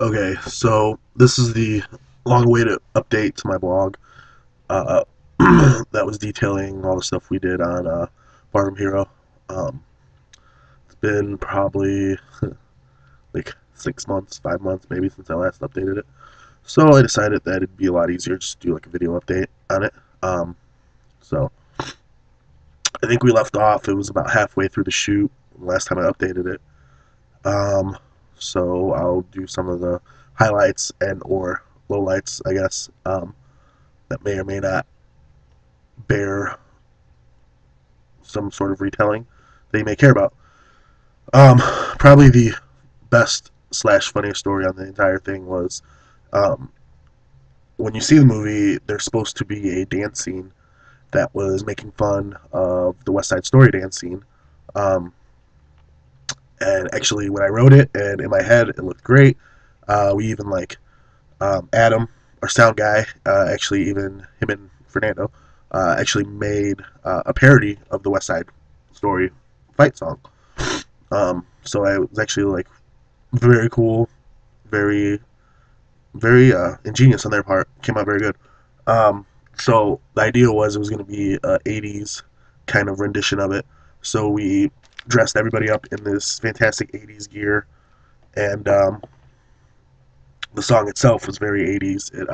Okay, so this is the long-awaited update to my blog uh, that was detailing all the stuff we did on Farm Hero. Um, it's been probably like 6 months, 5 months maybe since I last updated it. So I decided that it'd be a lot easier just to do like a video update on it. So I think we left off. It was about halfway through the shoot last time I updated it. Um, so I'll do some of the highlights and or lowlights, I guess. That may or may not bear some sort of retelling that you may care about. Um, Probably the best slash funniest story on the entire thing was um, when you see the movie, there's supposed to be a dance scene that was making fun of the West Side Story dance scene. Um, and actually, when I wrote it and in my head, it looked great. We even Adam, our sound guy, actually even him and Fernando, actually made a parody of the West Side Story fight song. So I was actually like very cool, very ingenious on their part. Came out very good. So the idea was it was going to be a '80s kind of rendition of it. So we dressed everybody up in this fantastic '80s gear, and the song itself was very '80s. It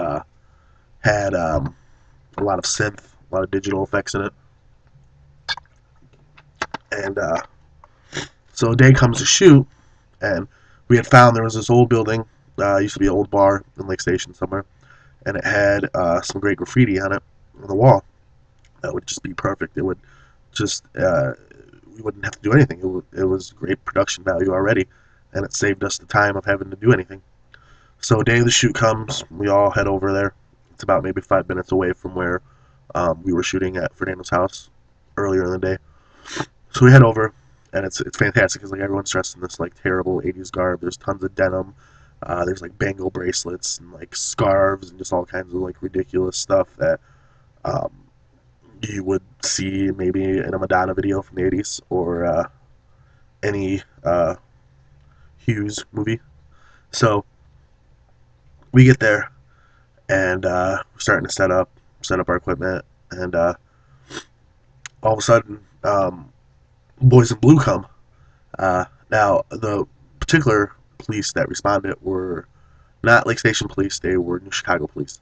had a lot of synth, a lot of digital effects in it, and so a day comes to shoot, and we had found there was this old building. Used to be an old bar in Lake Station somewhere, and it had some great graffiti on it on the wall. That would just be perfect. It would just we wouldn't have to do anything. It was great production value already, and it saved us the time of having to do anything. So day of the shoot comes, we all head over there. It's about maybe 5 minutes away from where we were shooting at Fernando's house earlier in the day. So we head over, and it's fantastic because like everyone's dressed in this like terrible '80s garb. There's tons of denim. There's like bangle bracelets and like scarves and just all kinds of like ridiculous stuff that um, you would see maybe in a Madonna video from the '80s or any Hughes movie. So we get there and we're starting to set up our equipment, and all of a sudden, boys in blue come. Now the particular police that responded were not Lake Station police; they were New Chicago police.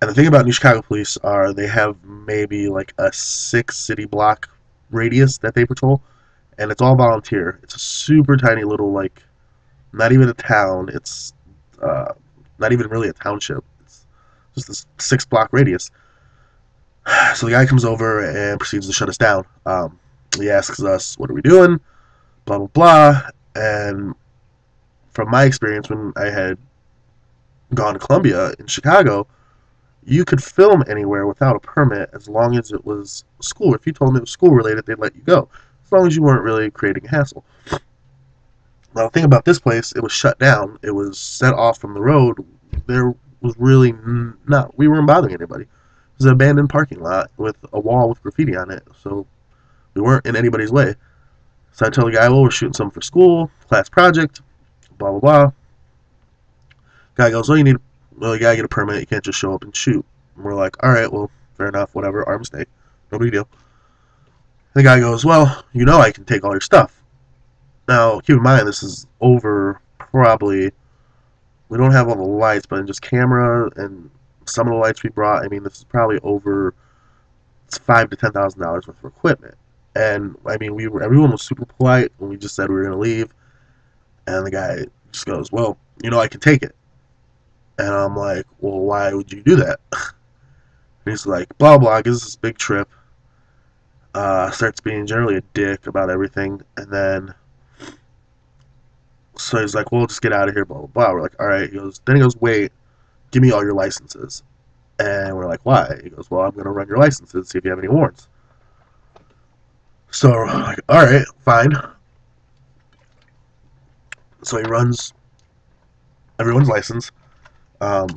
And the thing about New Chicago police are they have maybe like a 6 city block radius that they patrol, and it's all volunteer. It's a super tiny little like not even a town. It's uh, not even really a township. It's just this 6 block radius. So the guy comes over and proceeds to shut us down. He asks us, "What are we doing?" Blah blah blah. And from my experience, when I had gone to Columbia in Chicago, you could film anywhere without a permit as long as it was school. If you told them it was school related, they'd let you go, as long as you weren't really creating a hassle. Now, the thing about this place, it was shut down. It was set off from the road. There was really not. We weren't bothering anybody. It was an abandoned parking lot with a wall with graffiti on it, so we weren't in anybody's way. So I tell the guy, "Well, we're shooting something for school, class project, blah blah blah." Guy goes, "Well, you gotta get a permit. You can't just show up and shoot." And we're like, "All right, well, fair enough, whatever. Our mistake. No big deal." And the guy goes, "Well, I can take all your stuff." Now, keep in mind, this is over probably. We don't have all the lights, but in just camera and some of the lights we brought, I mean, this is probably over. It's $5,000 to $10,000 worth of equipment. And I mean, everyone was super polite when we just said we were gonna leave, and the guy just goes, "Well, I can take it." And I'm like, "Well, why would you do that?" And he's like, "Blah blah, gives us this big trip." Starts being generally a dick about everything, and then so he's like, "Well, just get out of here." Blah blah blah. We're like, "All right." Then he goes, "Wait, give me all your licenses." And we're like, "Why?" He goes, "Well, I'm gonna run your licenses, see if you have any warrants." So we're like, "All right, fine." So he runs everyone's license. Um,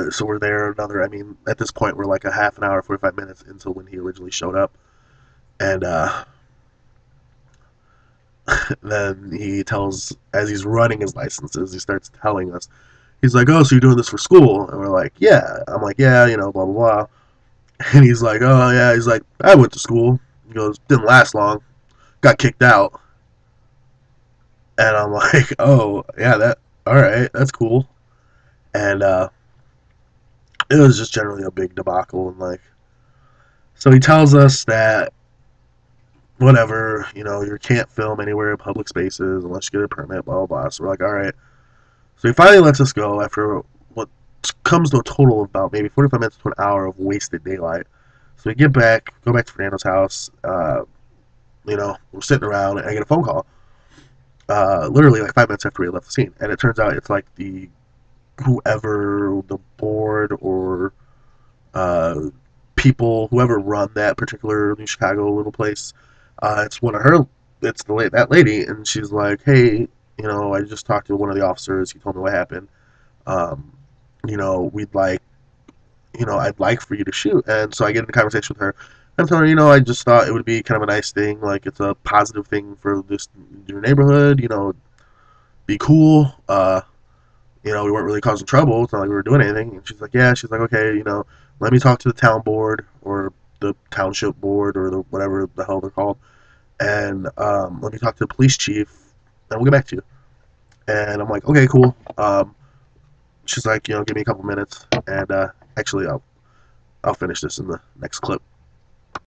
so we're there another. I mean, at this point, we're like a half an hour, 45 minutes until when he originally showed up, and Then he tells, as he's running his licenses, he starts telling us, he's like, "Oh, so you're doing this for school?" And we're like, "Yeah." I'm like, "Yeah, blah blah blah." And he's like, "Oh yeah." He's like, "I went to school." He goes, "Didn't last long. Got kicked out." And I'm like, "Oh yeah, that all right, that's cool." And it was just generally a big debacle, and like, so he tells us that whatever, you can't film anywhere in public spaces unless you get a permit, blah blah blah. So we're like, all right. So he finally lets us go after what comes to a total of about maybe 45 minutes to an hour of wasted daylight. So we get back, go back to Fernando's house. We're sitting around, and I get a phone call. Literally like 5 minutes after we left the scene, and it turns out it's like the whoever the board or uh, people, whoever run that particular New Chicago little place. It's one of her. It's that lady, and she's like, "Hey, I just talked to one of the officers. He told me what happened. Um, we'd like, I'd like for you to shoot." And so I get in a conversation with her. I'm telling her, I just thought it would be kind of a nice thing, like it's a positive thing for this your neighborhood. Be cool. We weren't really causing trouble. It's not like we were doing anything. And she's like, yeah. She's like, okay, let me talk to the town board or the township board or the whatever the hell they're called, and let me talk to the police chief, and we'll get back to you. And I'm like, okay, cool. She's like, give me a couple minutes, and actually, I'll finish this in the next clip.